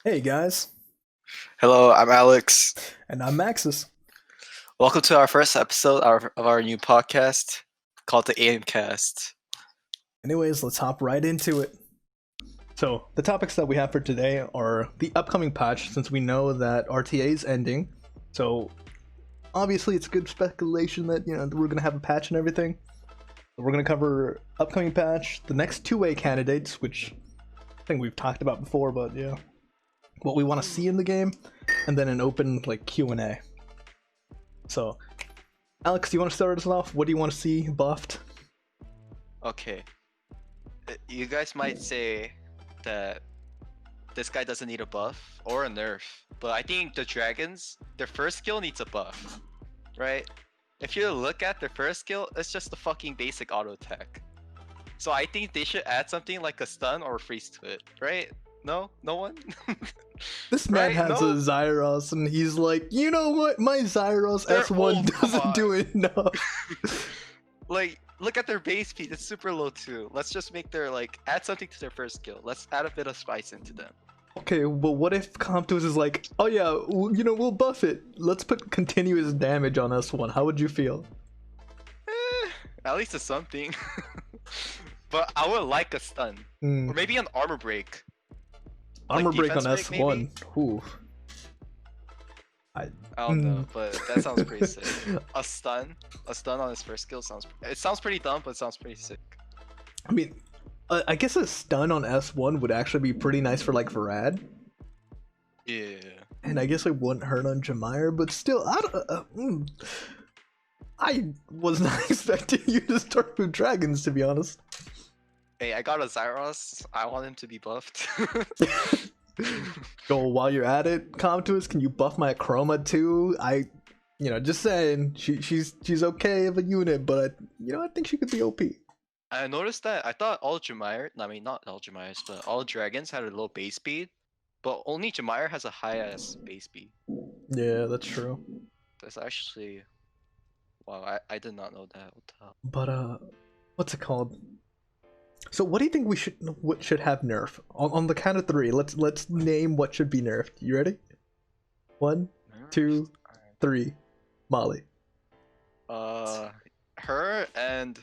Hey guys, Hello, I'm Alex. and I'm Maxis. Welcome to our first episode of our new podcast called the Aimcast. Anyways, let's hop right into it. So, the topics that we have for today are the upcoming patch, since we know that RTA is ending. So, obviously, it's good speculation that we're gonna have a patch and everything. We're gonna cover upcoming patch, the next two-way candidates, which I think we've talked about before, but yeah, what we want to see in the game, and then an open like Q&A. So, Alex, do you want to start us off? What do you want to see buffed? Okay, you guys might say that this guy doesn't need a buff or a nerf, but I think the dragons, their first skill needs a buff, right? If you look at their first skill, it's just a fucking basic auto attack. So I think they should add something like a stun or a freeze to it, right? No? No one? This man Right? has a No? Zyros, and he's like, you know what? My Zyros They're S1 old, come doesn't do on. enough. Like, look at their base speed, it's super low too. Let's just make their, like, add something to their first skill. Let's add a bit of spice into them. Okay, but what if Comptos is like, oh yeah, we'll buff it. Let's put continuous damage on S1. How would you feel? At least it's something. But I would like a stun. Hmm. Or maybe an armor break. Like Armor break on defense break, maybe? S1. Ooh. I, I don't hmm. know, but that sounds pretty sick. A stun? A stun on his first skill sounds... It sounds pretty dumb, but it sounds pretty sick. I mean, I guess a stun on S1 would actually be pretty nice for like Varad. Yeah. And I guess it wouldn't hurt on Jamire, but still, I was not expecting you to start with dragons, to be honest. Hey, I got a Zyros. I want him to be buffed. Go while you're at it, Comptos, can you buff my Chroma too? Just saying, she's okay of a unit, but I think she could be OP. I noticed that I thought all Jamire, I mean not all Jamires, but all dragons had a low base speed, but only Jamire has a high ass base speed. Yeah, that's true. That's actually wow. I did not know that. What the hell? But what's it called? So what do you think what should have nerf on the count of three? Let's name what should be nerfed. You ready? One, two, three. Molly. Uh, her and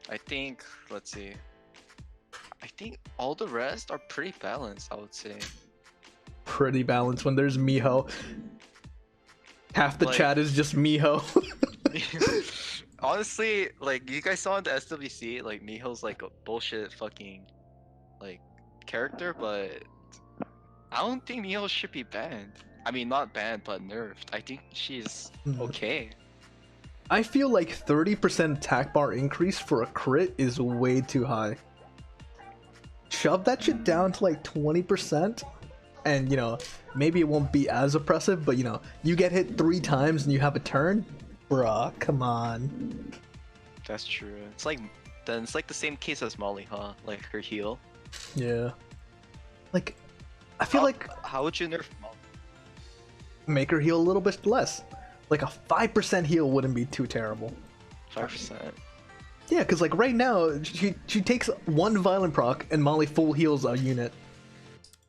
I think let's see. I think all the rest are pretty balanced. I would say. Pretty balanced when there's Miho. Half the Like, chat is just Miho. honestly, like you guys saw in the SWC, like Miho's like a bullshit fucking like character, but I don't think Miho should be banned. I mean, not banned, but nerfed. I think she's okay. I feel like 30% attack bar increase for a crit is way too high. Shove that shit down to like 20%, and maybe it won't be as oppressive, but you get hit 3 times and you have a turn? Bruh, come on. That's true. It's like then it's like the same case as Molly, huh? Like her heal. Yeah. Like, I feel like How would you nerf Molly? make her heal a little bit less. Like a 5% heal wouldn't be too terrible. 5%. Yeah, because like right now, she takes one violent proc and Molly full heals a unit.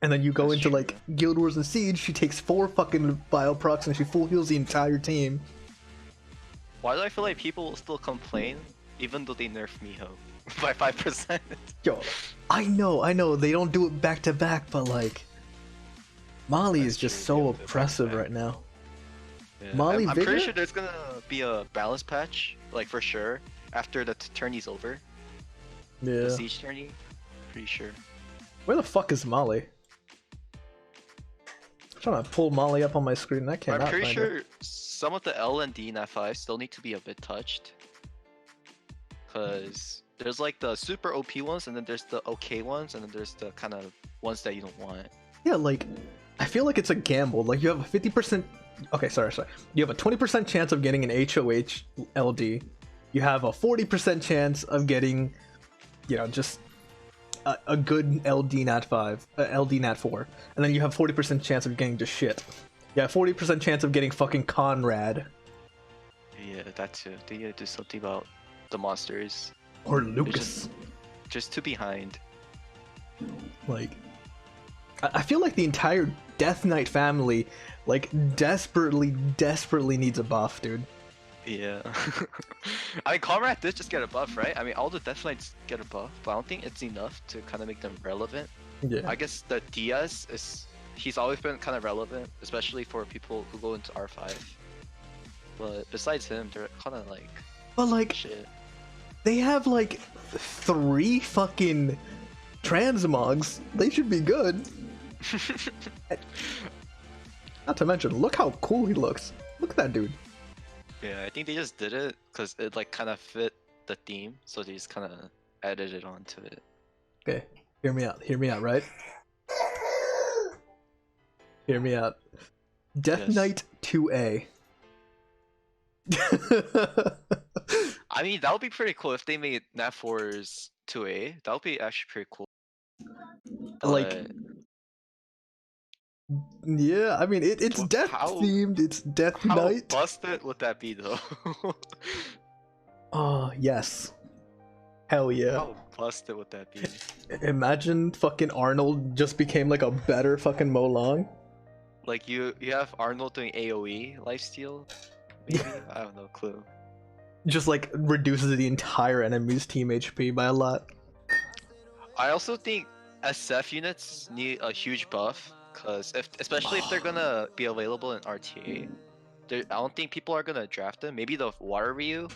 And then you go That's into true. like Guild Wars and Siege, she takes 4 fucking vile procs and she full heals the entire team. Why do I feel like people will still complain even though they nerf Miho by 5%? Yo, I know, they don't do it back to back, but like Molly That's is just true, so they don't do it oppressive back-to-back. right now. Yeah, Molly I'm Vigor? pretty sure there's gonna be a balance patch, like for sure, after the tourney's over. The Yeah. siege tourney. Pretty sure. Where the fuck is Molly? I'm trying to pull Molly up on my screen and I I'm cannot pretty find her. sure some of the L and D in F5 still need to be a bit touched. Cause there's like the super OP ones, and then there's the okay ones, and then there's the kind of ones that you don't want. Yeah, like I feel like it's a gamble. Like you have a 50%. Okay, sorry. You have a 20% chance of getting an HOH LD. You have a 40% chance of getting, just a good LD Nat 5, LD Nat 4, and then you have 40% chance of getting just shit. Yeah, 40% chance of getting fucking Conrad Yeah, that too. They need to do something about the monsters. or They're Lucas. just too behind. Like, I feel like the entire Death Knight family, like, desperately needs a buff, dude. Yeah. I mean, Comrade did just get a buff, right? I mean, all the Death Knights get a buff, but I don't think it's enough to kind of make them relevant. Yeah. I guess the Diaz he's always been kind of relevant, especially for people who go into R5. But besides him, they're kind of like, But like, shit. they have like 3 fucking transmogs. They should be good. Not to mention, look how cool he looks. Look at that dude. Yeah, I think they just did it because it like kind of fit the theme, so they just kind of added it onto it. Okay, hear me out, right? Hear me out. Death Yes. Knight 2A. I mean, that would be pretty cool if they made Nat4's 2A. That would be actually pretty cool. Like, But yeah, I mean, it's Well, death how- themed. It's Death how Knight. busted would that be, though? Oh, yes. Hell yeah. How busted would that be? Imagine fucking Arnold just became like a better fucking Molong. Like you have Arnold doing AOE lifesteal? Maybe? I have no clue. Just like reduces the entire enemy's team HP by a lot. I also think SF units need a huge buff, cause especially if they're gonna be available in RTA, I don't think people are gonna draft them. Maybe the Water Ryu,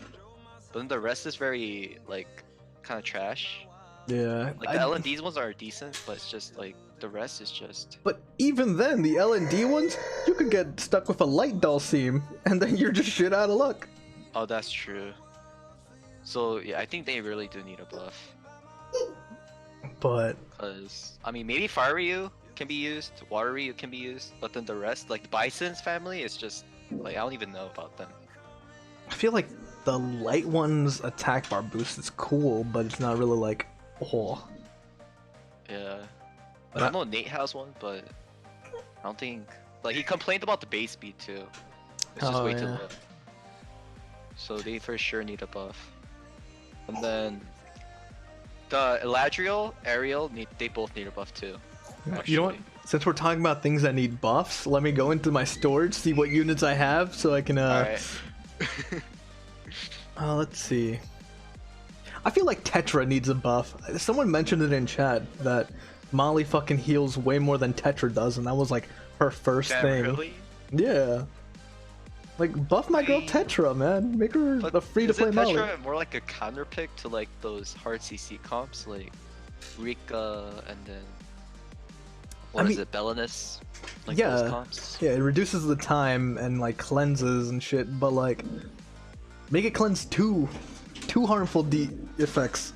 but then the rest is very like kind of trash. Yeah. Like the LND's ones are decent, but it's just like the rest is just. But even then, the L&D ones, you could get stuck with a light doll seam, and then you're just shit out of luck. Oh, that's true. So yeah, I think they really do need a buff. But Cause I mean, maybe Fire Ryu can be used, Water Ryu can be used, but then the rest, like the Bison's family, is just like I don't even know about them. I feel like the light one's attack bar boost is cool, but it's not really like, oh. Yeah, But I know Nate has one, but I don't think like he complained about the base speed too. It's just Oh, way too yeah. low. So they for sure need a buff. And then the Eladriel, Ariel, they both need a buff too. You know what? actually. Since we're talking about things that need buffs, let me go into my storage, see what units I have, so I can, Alright. let's see. I feel like Tetra needs a buff. Someone mentioned it in chat that Molly fucking heals way more than Tetra does, and that was like her first Damn, thing. really? Yeah. Like, buff my girl I- Tetra, man. Make her But a free-to-play isn't Molly. Tetra more like a counter pick to like those hard CC comps like Rika and then what I is mean- it, Belinus? Like Yeah. those comps? Yeah, it reduces the time and like cleanses and shit, but like, make it cleanse two harmful effects.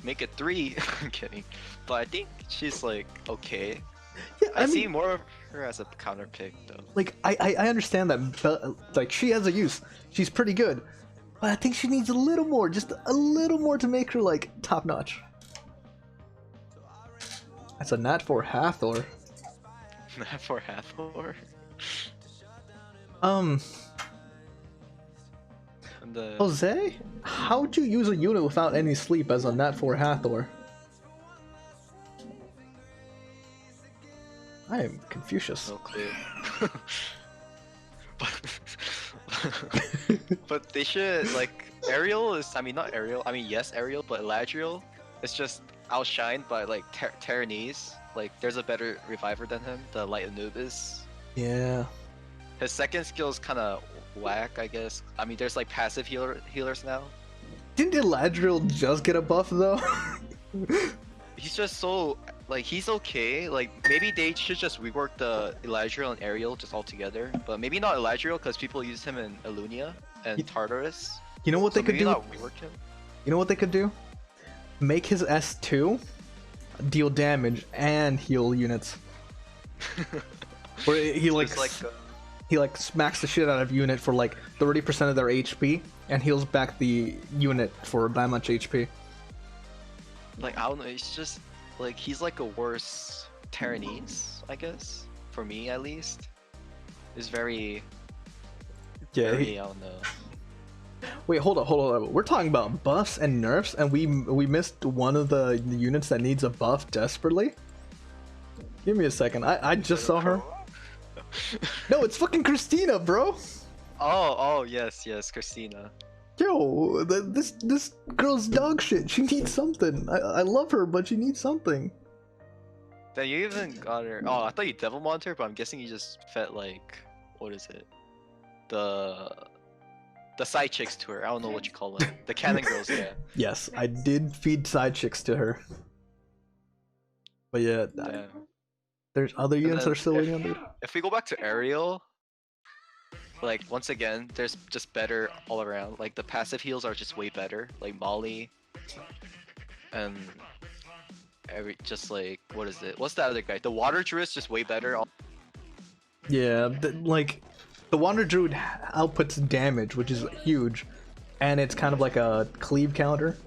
Make it 3. I'm kidding. But I think she's like okay. Yeah, I, I see mean, more of her as a counter pick though. like, I understand that, like, she has a use. She's pretty good, but I think she needs a little more, just a little more to make her like top notch. That's a nat for Hathor. For Hathor. And the Jose, how'd you use a unit without any sleep as a nat for Hathor? I am Confucius. no clue. But they should like Ariel is I mean not Ariel, I mean yes Ariel, but Eladriel is just outshined by like Terranese. Like there's a better reviver than him, the Light Anubis. Yeah. His second skill is kind of whack, I guess. I mean there's like passive healers now. Didn't Eladriel just get a buff though? He's just so like he's okay. Like maybe they should just rework the Eladriel and Ariel just all together, but maybe not Eladriel because people use him in Elunia and Tartarus. You know what they So could maybe do? not rework him. You know what they could do? Make his S2 deal damage and heal units. Where he like, Just like he like smacks the shit out of unit for like 30% of their HP and heals back the unit for that much HP. like I don't know. It's just like he's like a worse Terranese, I guess. For me at least, is very Yeah. very I don't know. Wait, hold on. We're talking about buffs and nerfs, and we missed one of the units that needs a buff desperately. Give me a second. I just saw her. No, it's fucking Christina, bro. Oh, yes, Christina. Yo, this girl's dog shit. She needs something. I love her, but she needs something. Then you even got her. Oh, I thought you devil monster, but I'm guessing you just fed like, what is it? The side chicks to her. I don't know what you call them. The cannon girls, yeah. Yes, I did feed side chicks to her. But yeah, there's other units that are still waiting on it. If we go back to Ariel, like once again, there's just better all around. Like the passive heals are just way better. Like Molly, and just like what is it? What's that other guy? The Water Druid's just way better. Yeah, like the Water Druid outputs damage, which is huge, and it's kind of like a cleave counter.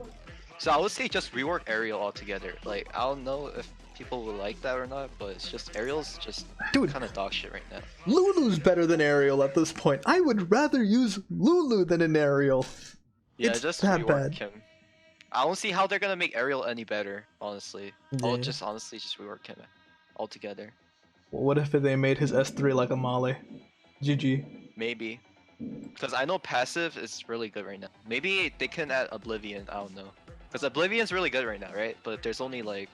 So I would say just rework Ariel altogether. Like I don't know if people will like that or not, but it's just Ariel's just kind of dog shit right now. Lulu's better than Ariel at this point. I would rather use Lulu than an Ariel. Yeah, it's just that rework bad. him. I don't see how they're gonna make Ariel any better, honestly. Yeah. I'll just honestly just rework him altogether. What if they made his S3 like a Molly? GG. Maybe. Because I know passive is really good right now. Maybe they can add Oblivion, I don't know. Because Oblivion's really good right now, right? But there's only like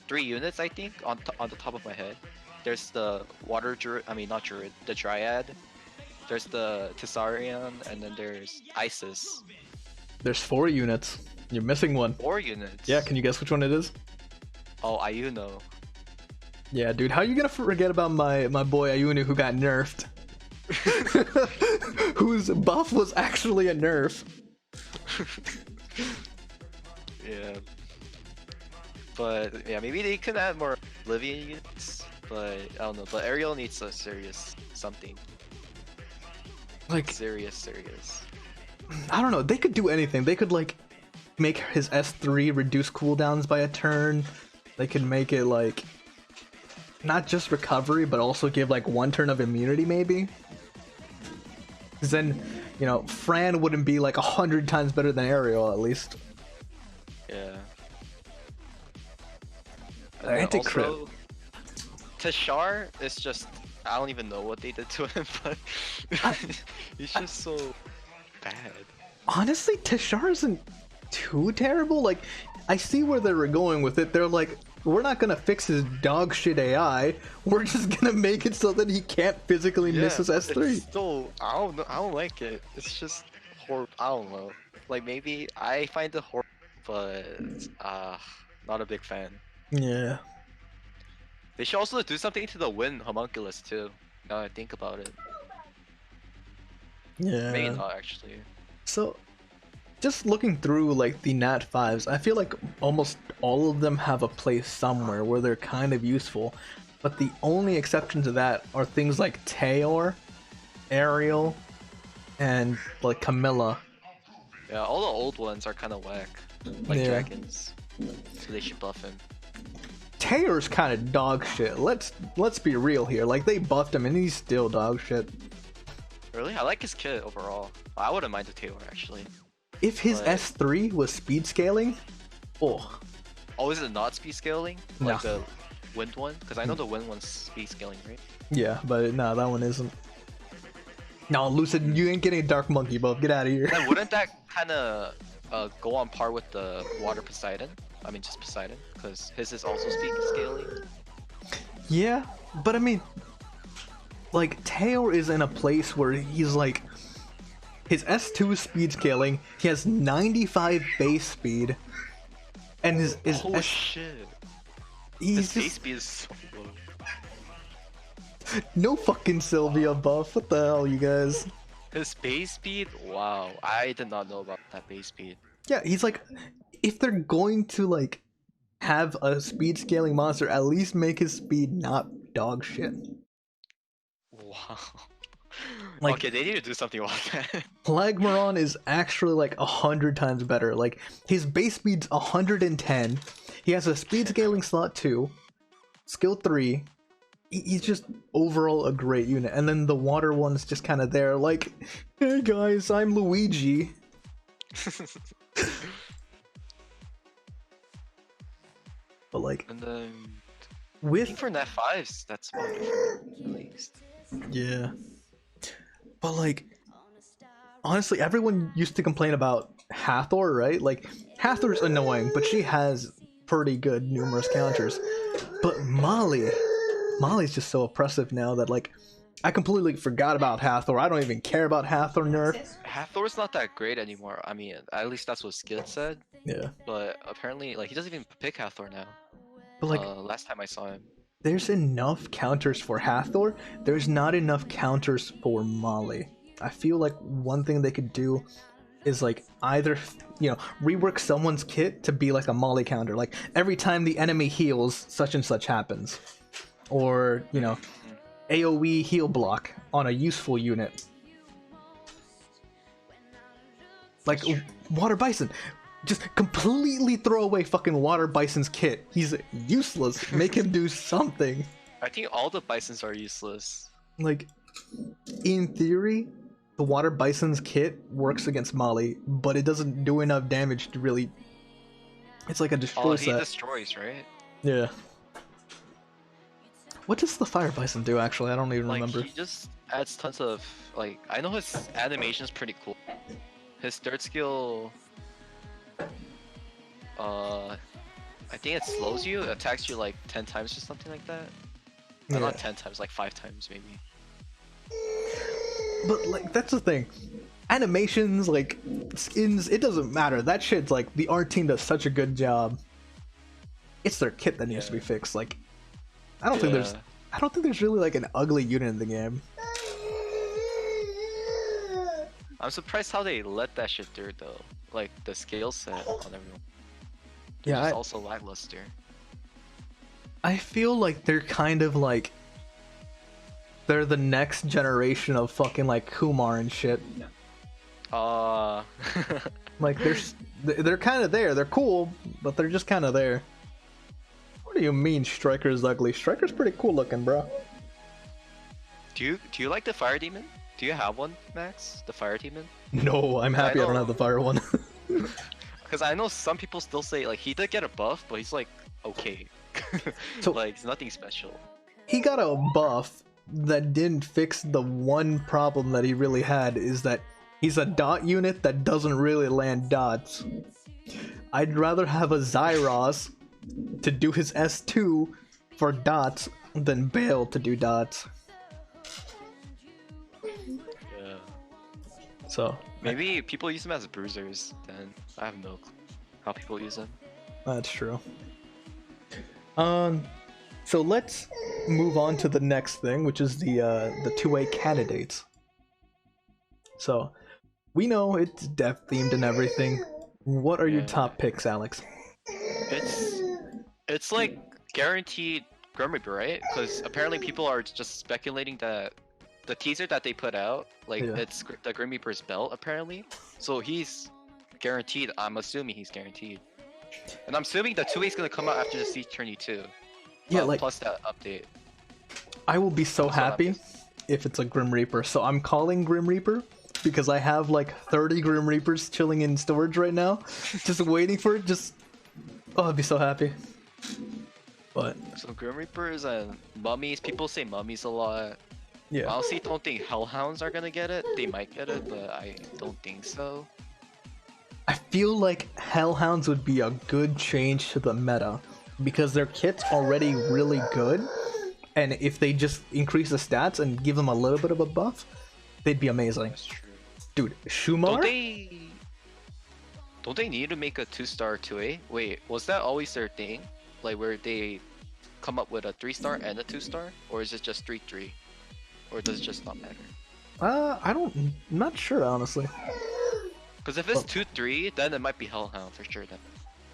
3 units, I think, on the top of my head. There's the Water Druid, I mean not Druid, the Dryad. There's the Tessarion, and then there's Isis. There's 4 units. You're missing one. 4 units? Yeah, can you guess which one it is? Oh, Ayuno. Yeah, dude, how are you gonna forget about my boy Ayuno who got nerfed? Whose buff was actually a nerf. Yeah. But yeah, maybe they could add more Oblivion units, but I don't know. But Ariel needs a serious something. Like serious. I don't know, they could do anything. They could like make his S3 reduce cooldowns by a turn. They could make it like not just recovery, but also give like 1 turn of immunity maybe. Because then, you know, Fran wouldn't be like 100 times better than Ariel at least. Yeah. Anti-crit. Tashar is just, I don't even know what they did to him, but he's just so bad. Honestly, Tashar isn't too terrible. Like, I see where they were going with it. They're like, we're not gonna fix his dog shit AI. We're just gonna make it so that he can't physically miss his S3. It's still, I don't know. I don't like it. It's just horrible. I don't know. Like maybe I find it horrible, but not a big fan. Yeah. They should also do something to the Wind Homunculus too. Now I think about it. Yeah. Maybe not actually. So, just looking through like the Nat 5s, I feel like almost all of them have a place somewhere where they're kind of useful. But the only exception to that are things like Taeor, Ariel, and like Camilla. Yeah, all the old ones are kind of whack. Like dragons. So they should buff him. Taeor's kind of dog shit. Let's be real here. Like they buffed him and he's still dog shit. Really? I like his kit overall. I wouldn't mind the Taeor actually. If his S3 was speed scaling, oh. Oh, is it not speed scaling? No. Like the Wind one? Because I know the Wind one's speed scaling, right? Yeah, but no, that one isn't. No, Lucid, you ain't getting a Dark Monkey buff. Get out of here. And wouldn't that kind of go on par with the Water Poseidon? I mean, just Poseidon, because his is also speed scaling. Yeah, but I mean, like Taeor is in a place where he's like, his S2 speed scaling. He has 95 base speed, and his oh shit! His base speed is so low. No fucking Sylvia buff. What the hell, you guys? His base speed? Wow, I did not know about that base speed. Yeah, he's like, if they're going to like have a speed scaling monster, at least make his speed not dog shit. Wow. Like, okay, they need to do something about that. Plagmaron is actually like 100 times better. Like his base speed's 110. He has a speed scaling slot 2, skill 3. He's just overall a great unit. And then the water one's just kind of there, like, hey guys, I'm Luigi. But like, And then I with think for Net 5s, that's about different, at least. yeah, but like honestly, everyone used to complain about Hathor, right? Like Hathor's annoying, but she has pretty good numerous counters. But Molly's just so oppressive now that like I completely forgot about Hathor. I don't even care about Hathor nerf. Hathor's not that great anymore. I mean, at least that's what Skid said. Yeah, But apparently, like, he doesn't even pick Hathor now. but like Last time I saw him. there's enough counters for Hathor. There's not enough counters for Molly. I feel like one thing they could do is like either rework someone's kit to be like a Molly counter. Like every time the enemy heals, such and such happens, or AOE heal block on a useful unit. Like Water Bison. Just completely throw away fucking Water Bison's kit. He's useless. Make him do something. I think all the Bisons are useless. Like, in theory, the Water Bison's kit works against Molly, but it doesn't do enough damage to really... It's like a destroy He set. destroys, right? Yeah. What does the Fire Bison do, actually? I don't even remember. He just adds tons of... Like, I know his animation's pretty cool. His third skill... I think it slows you, attacks you like 10 times or something like that. Yeah. Not 10 times, like 5 times maybe. But like that's the thing. Animations, like skins, it doesn't matter. That shit's like the art team does such a good job. It's their kit that needs to be fixed. Like I don't think there's really like an ugly unit in the game. I'm surprised how they let that shit through though. Like the skill set on everyone. Yeah, It's also lackluster. I feel like they're kind of like they're the next generation of fucking like Kumar and shit. Like they're kind of there. They're cool, but they're just kind of there. What do you mean Striker's ugly? Striker's pretty cool looking, bro. Do you like the Fire Demon? Do you have one, Max? The Fire Demon? No, I'm happy I don't have the fire one. Because I know some people still say like he did get a buff, but he's like okay. So- like it's nothing special. He got a buff that didn't fix the one problem that he really had, is that he's a dot unit that doesn't really land dots. I'd rather have a Zyros to do his S2 for dots than Bale to do dots. Yeah. So Maybe people use them as bruisers. Then I have no clue how people use them. that's true. So let's move on to the next thing, which is the 2A candidates. So we know it's death themed and everything. What are your top picks, Alex? It's like guaranteed Grim Reaper, right? Because apparently people are just speculating that the teaser that they put out, like it's the Grim Reaper's belt apparently. So he's guaranteed. I'm assuming he's guaranteed. And I'm assuming the 2A is gonna come out after the Siege Tourney too. Yeah, like plus that update. I will be so happy if it's a Grim Reaper. So I'm calling Grim Reaper because I have like 30 Grim Reapers chilling in storage right now, just waiting for it. I'd be so happy. But so Grim Reapers and mummies, people say mummies a lot. yeah, I honestly don't think Hellhounds are gonna get it. They might get it, but I don't think so. I feel like Hellhounds would be a good change to the meta because their kit's already really good, and if they just increase the stats and give them a little bit of a buff, they'd be amazing. That's true. Dude, Shumar? Don't they need to make a 2-star 2A? Wait, was that always their thing? Like where they come up with a 3-star and a 2-star? Or is it just 3-3? Or does it just not matter? I'm not sure, honestly. Because if it's 2-3, then it might be Hellhound for sure then.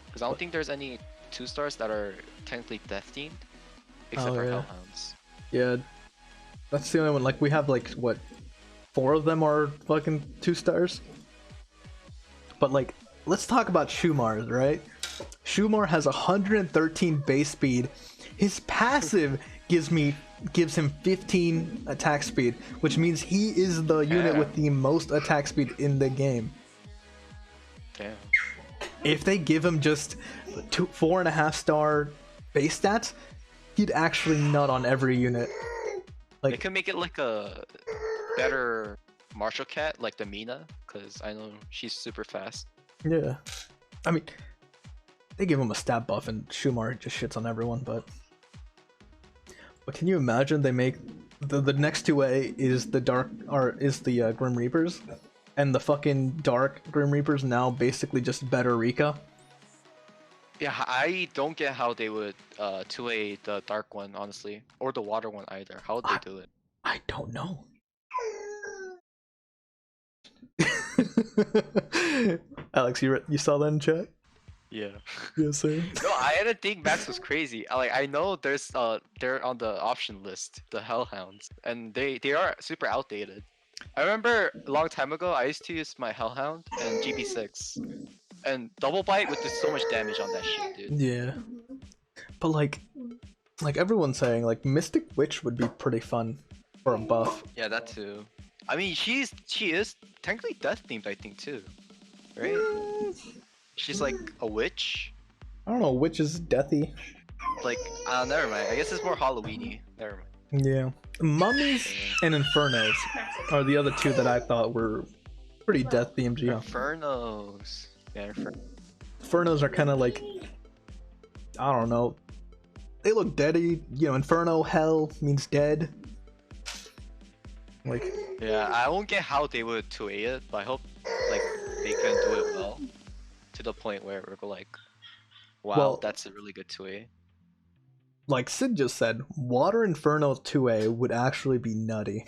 Because I don't think there's any 2-stars that are technically death themed. Except for Hellhounds. Yeah, that's the only one. Like, we have, like, what, 4 of them are fucking 2-stars? But, like, let's talk about Shumar's, right? Shumar has 113 base speed. His passive gives him 15 attack speed, which means he is the unit with the most attack speed in the game. Damn. If they give him just 4.5-star base stats, he'd actually nut on every unit. They could make it like a better martial cat, like the Mina, because I know she's super fast. Yeah. I mean, they give him a stat buff and Shumar just shits on everyone, but can you imagine they make the next 2A is the Grim Reapers, and the fucking dark Grim Reapers now basically just better Rika? Yeah, I don't get how they would 2A the dark one, honestly, or the water one either. How would they do it? I don't know. Alex, you saw that in chat? Yeah. Yes, sir. No, I didn't think Max was crazy. I know there's they're on the option list, the Hellhounds, and they are super outdated. I remember a long time ago I used to use my Hellhound and GB6, and Double Bite would do so much damage on that shit, dude. Yeah, but like everyone's saying, like Mystic Witch would be pretty fun for a buff. Yeah, that too. I mean, she is technically death themed, I think too, right? She's like a witch. I don't know, witch is deathy. Like, never mind. I guess it's more Halloweeny. Never mind. Yeah, Mummies and Infernos are the other two that I thought were pretty death themed. Yeah. Infernos. Yeah, Infernos are kind of like, I don't know. They look deady. You know, Inferno, hell means dead. Like. Yeah, I won't get how they would 2A it, but I hope like they can do it well. To the point where we're like, wow, well, that's a really good 2A. Like Sid just said, Water Inferno 2A would actually be nutty.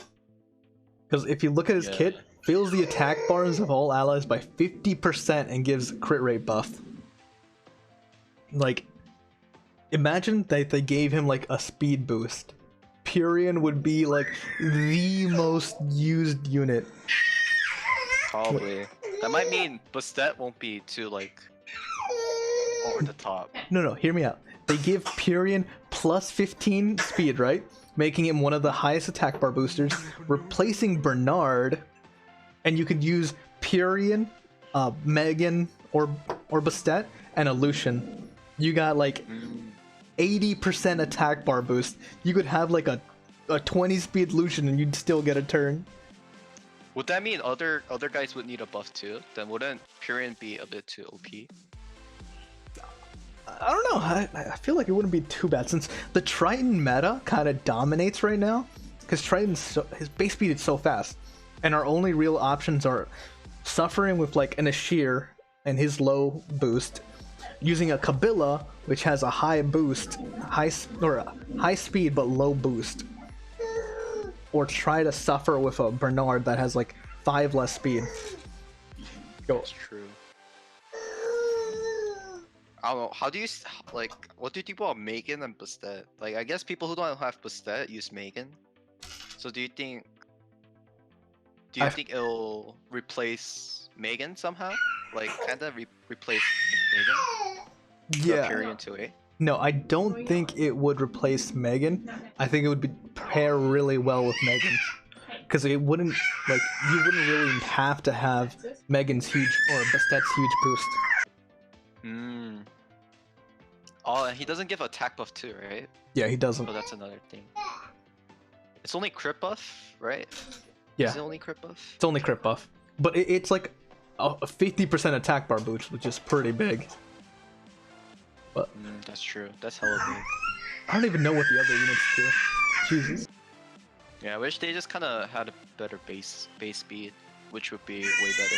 Because if you look at his kit, fills the attack bars of all allies by 50% and gives crit rate buff. Like, imagine that they gave him like a speed boost. Purian would be like the most used unit. Probably. That might mean Bastet won't be too like over the top. No, hear me out. They give Purian plus 15 speed, right? Making him one of the highest attack bar boosters, replacing Bernard, and you could use Purian, Megan, or Bastet, and a Lucian. You got like 80% attack bar boost. You could have like a 20 speed Lucian and you'd still get a turn. Would that mean other guys would need a buff too? Then wouldn't Purian be a bit too OP? I don't know. I feel like it wouldn't be too bad since the Triton meta kind of dominates right now. Because Triton's his base speed is so fast, and our only real options are suffering with like an Ashir and his low boost, using a Kabila which has a high boost, high speed but low boost. Or try to suffer with a Bernard that has like 5 less speed. Go. That's true. I don't know. How do you like? What do you think about Megan and Bastet? Like, I guess people who don't have Bastet use Megan. So do you think it'll replace Megan somehow? Like, kinda replace Megan? Yeah. Purian 2A? No, I don't think it would replace Megan. I think it would pair really well with Megan. Because it wouldn't, like, you wouldn't really have to have Megan's huge, or Bastet's huge boost. Oh, and he doesn't give attack buff too, right? Yeah, he doesn't. So that's another thing. It's only crit buff, right? Yeah. Is it only crit buff? It's only crit buff. But it's like a 50% attack bar boost, which is pretty big. But that's true. That's hella big. I don't even know what the other units do. Jesus. Yeah, I wish they just kind of had a better base speed, which would be way better.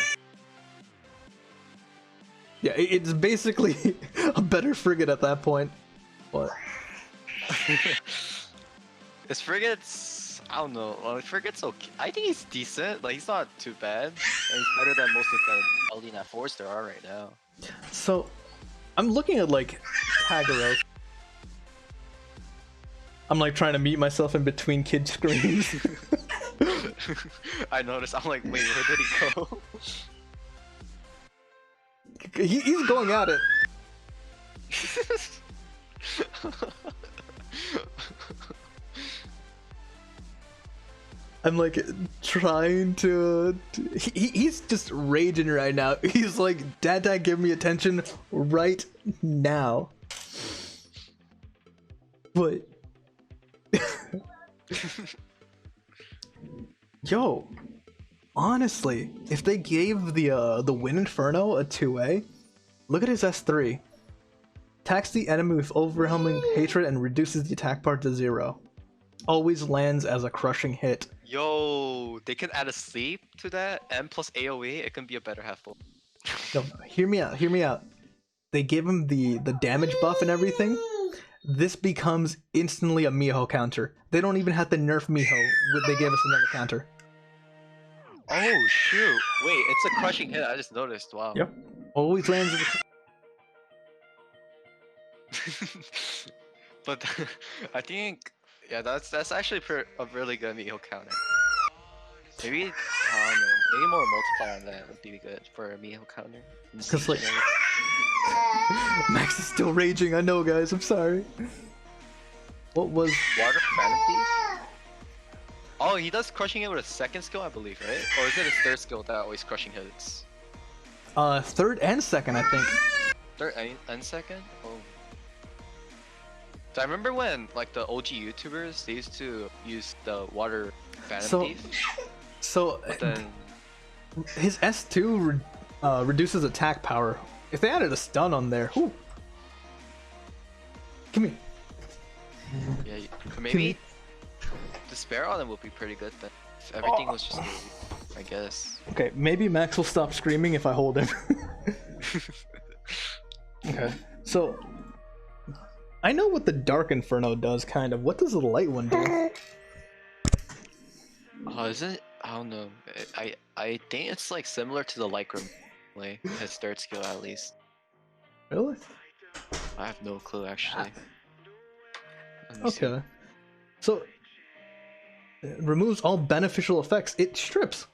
Yeah, it's basically a better frigate at that point. But his frigate's, I don't know. Well, frigate's okay. I think he's decent. Like, he's not too bad. And he's better than most of the LD Nat 4s there are right now. So, I'm looking at like Tagaros. I'm like trying to meet myself in between kid screens. I noticed. I'm like, wait, where did he go? He's going at it. I'm like trying to. He's just raging right now. He's like, Dad, give me attention right now. But Yo, honestly, if they gave the Wind Inferno a 2A, look at his S3. Attacks the enemy with overwhelming hatred and reduces the attack bar to 0. Always lands as a crushing hit. Yo, they can add a sleep to that, and plus AoE, it can be a better half full. No, hear me out. They give him the damage buff and everything. This becomes instantly a Miho counter. They don't even have to nerf Miho. They gave us another counter. Oh shoot! Wait, it's a crushing hit. I just noticed. Wow. Yep. Always lands. But I think, yeah, that's actually a really good Miho counter. Maybe I don't know. Maybe more multiplier on that would be good for a Miho counter. Cause like, Max is still raging. I know, guys. I'm sorry. What was Water Phantom Thief? Oh, he does crushing it with a second skill, I believe, right? Or is it his third skill that always crushing hits? Third and second, I think. Third and second? Oh. So I remember when, like, the OG YouTubers, they used to use the Water Phantom Thief. So, but then his S2 reduces attack power. If they added a stun on there, whew. Come here. Yeah, maybe Despair on him would be pretty good then. If everything was just easy, I guess. Okay, maybe Max will stop screaming if I hold him. Okay, so I know what the Dark Inferno does, kind of. What does the light one do? Oh, isn't it? I don't know. I think it's like similar to the Lycra, like his third skill at least. Really? I have no clue actually. Okay. So it removes all beneficial effects. It strips.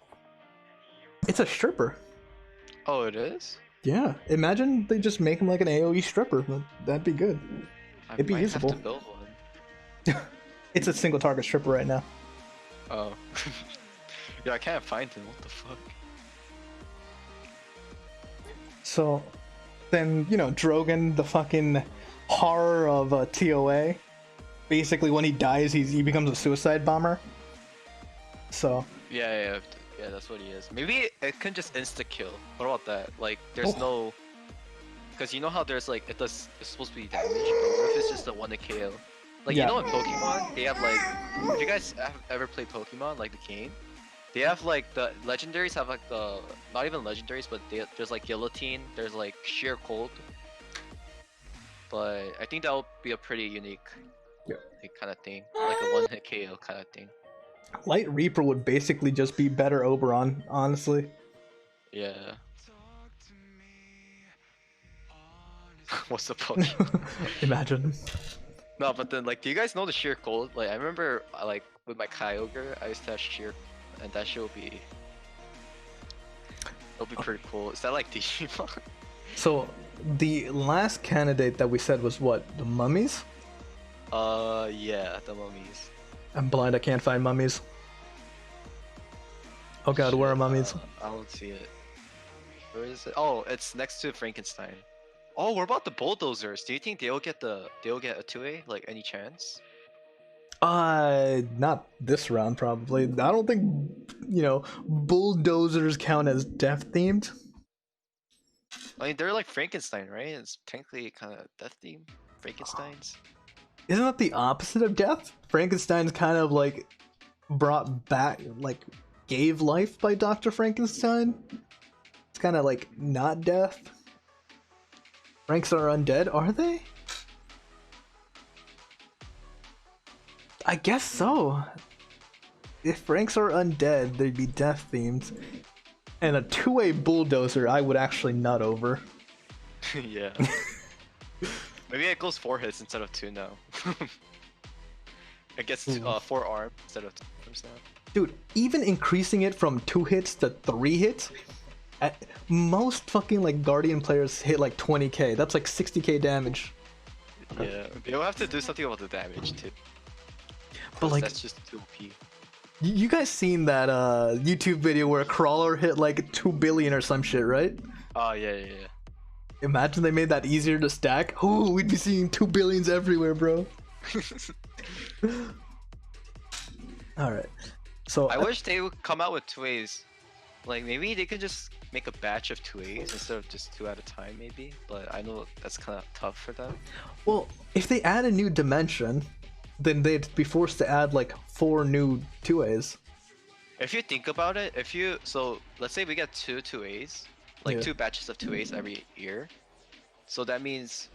It's a stripper. Oh, it is? Yeah. Imagine they just make him like an AoE stripper. That'd be good. It'd be usable. Have to build one. It's a single target stripper right now. Oh. Yeah, I can't find him. What the fuck? So then, you know, Drogon, the fucking horror of TOA. Basically, when he dies, he becomes a suicide bomber. So. Yeah, that's what he is. Maybe it can just insta kill. What about that? Like, there's no, because you know how there's like it's supposed to be damage, but what if it's just a 1 to KO? Like, you know in Pokemon, they have like, if you guys have ever played Pokemon, like the game, they have like the legendaries have like the, not even legendaries, but there's like Guillotine, there's like Sheer Cold. But I think that would be a pretty unique kind of thing, like a 1-hit KO kind of thing. Light Reaper would basically just be better Oberon, honestly. Yeah. What's the Pokemon? Imagine. No, but then like, do you guys know the Sheer Cold? Like, I remember like with my Kyogre, I used to have Sheer, and that shit would be, it'll be pretty cool. Is that like Digimon? So the last candidate that we said was what? The mummies? Yeah, the mummies. I'm blind. I can't find mummies. Oh god, where are mummies? I don't see it. Where is it? Oh, it's next to Frankenstein. Oh, what about the bulldozers? Do you think they'll get a 2A? Like, any chance? Not this round probably. I don't think, you know, bulldozers count as death themed. I mean, they're like Frankenstein, right? It's technically kind of death themed. Frankensteins. Isn't that the opposite of death? Frankenstein's kind of like brought back, like gave life by Dr. Frankenstein. It's kind of like not death. Franks are undead, are they? I guess so. If Franks are undead, they'd be death themed. And a 2A bulldozer, I would actually nut over. Yeah. Maybe it goes 4 hits instead of 2 now. It gets 4 arms instead of 2 arms now. Dude, even increasing it from 2 hits to 3 hits, most fucking like Guardian players hit like 20k. That's like 60k damage. Yeah, they'll have to do something about the damage too. But like, that's just too OP. You guys seen that YouTube video where a crawler hit like 2 billion or some shit, right? Oh yeah. Imagine they made that easier to stack. Oh, we'd be seeing 2 billions everywhere, bro. All right. So I wish they would come out with 2As. Like maybe they could just make a batch of 2As instead of just 2 at a time, maybe. But I know that's kind of tough for them. well, if they add a new dimension, then they'd be forced to add like 4 new 2As. If you think about it, so let's say we get 2 2As, like Yeah. 2 batches of 2As every year. So that means,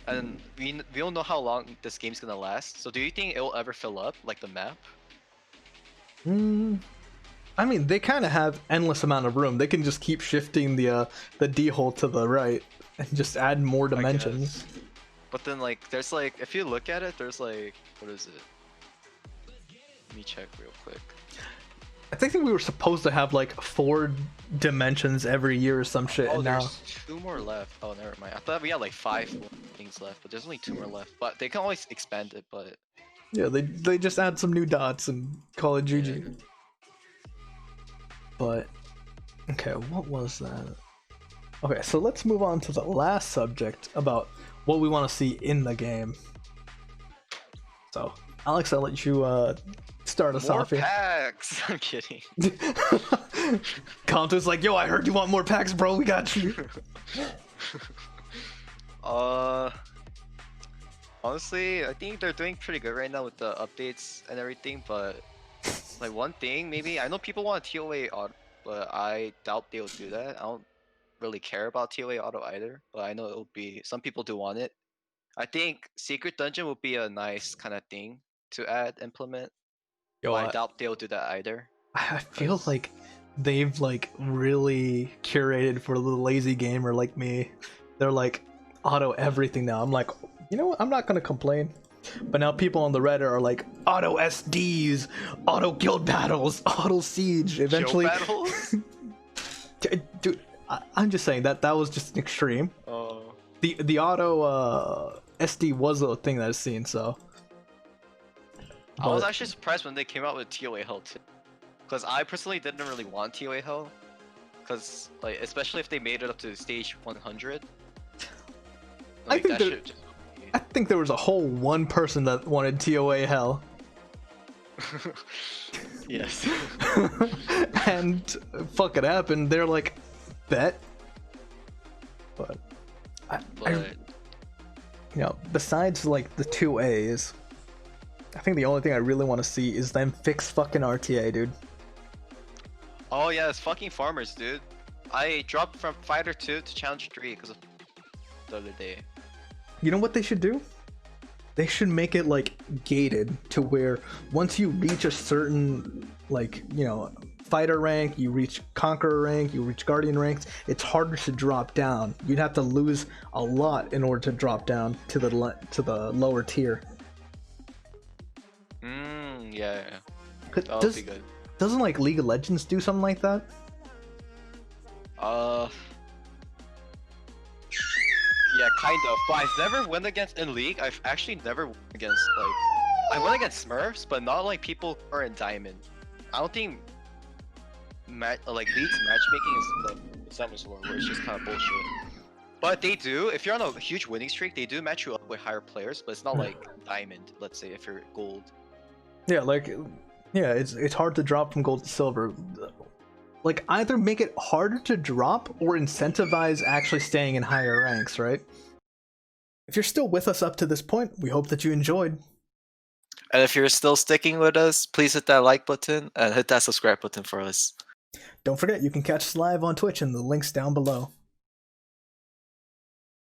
and we don't know how long this game's gonna last. So do you think it will ever fill up, like the map? I mean, they kind of have endless amount of room. They can just keep shifting the D hole to the right and just add more dimensions. But then like there's like if you look at it, there's like what is it? Let me check real quick. I think that we were supposed to have like 4 dimensions every year or some shit, Oh, and now there's 2 more left. Oh, never mind. I thought we had like 5 more things left, but there's only 2 more left. But they can always expand it. But yeah, they just add some new dots and call it GG. Yeah. But okay, what was that? Okay, so let's move on to the last subject about what we want to see in the game. So, Alex, I'll let you start us more off here. packs. I'm kidding. Kanto's like, yo, I heard you want more packs, bro. We got you. Honestly, I think they're doing pretty good right now with the updates and everything. But like one thing, maybe I know people want a TOA auto, but I doubt they'll do that. I don't really care about TOA auto either, but I know it'll be some people do want it. I think Secret Dungeon would be a nice kind of thing to implement. Yo, But I doubt they'll do that either. I feel like they've like really curated for the lazy gamer like me. They're like auto everything now. I'm like, you know what? I'm not gonna complain. But now people on the Reddit are like auto SDs, auto guild battles, auto siege. Eventually, Show battles? dude, I'm just saying that was just an extreme. Oh. The auto SD was a thing that I've seen. So I was But- actually surprised when they came out with TOA Hell too. Because I personally didn't really want TOA Hell. Because, like, especially if they made it up to stage 100. I think that there- should just I think there was a whole one person that wanted TOA hell. Yes. And fuck it happened. They're like, bet. But I But you know, besides like the 2As, I think the only thing I really want to see is them fix fucking RTA, dude. oh yeah, it's fucking farmers, dude. I dropped from Fighter 2 to Challenge 3 because of the other day. You know what they should do? They should make it like gated to where once you reach a certain like, you know, fighter rank, you reach conqueror rank, you reach guardian ranks, it's harder to drop down. You'd have to lose a lot in order to drop down to the lower tier. Yeah. That would Does, be good. doesn't like League of Legends do something like that? Yeah, kind of. But I've never went against in League. I've actually never went against like I went against Smurfs, but not like people who are in Diamond. I don't think like League's matchmaking is like Summer's War, where it's just kind of bullshit. But they do. If you're on a huge winning streak, they do match you up with higher players. But it's not like Diamond. Let's say if you're Gold. Yeah, like, yeah, it's hard to drop from gold to silver. Like, either make it harder to drop or incentivize actually staying in higher ranks, right? If you're still with us up to this point, we hope that you enjoyed. And if you're still sticking with us, please hit that like button and hit that subscribe button for us. Don't forget, you can catch us live on Twitch and the links down below.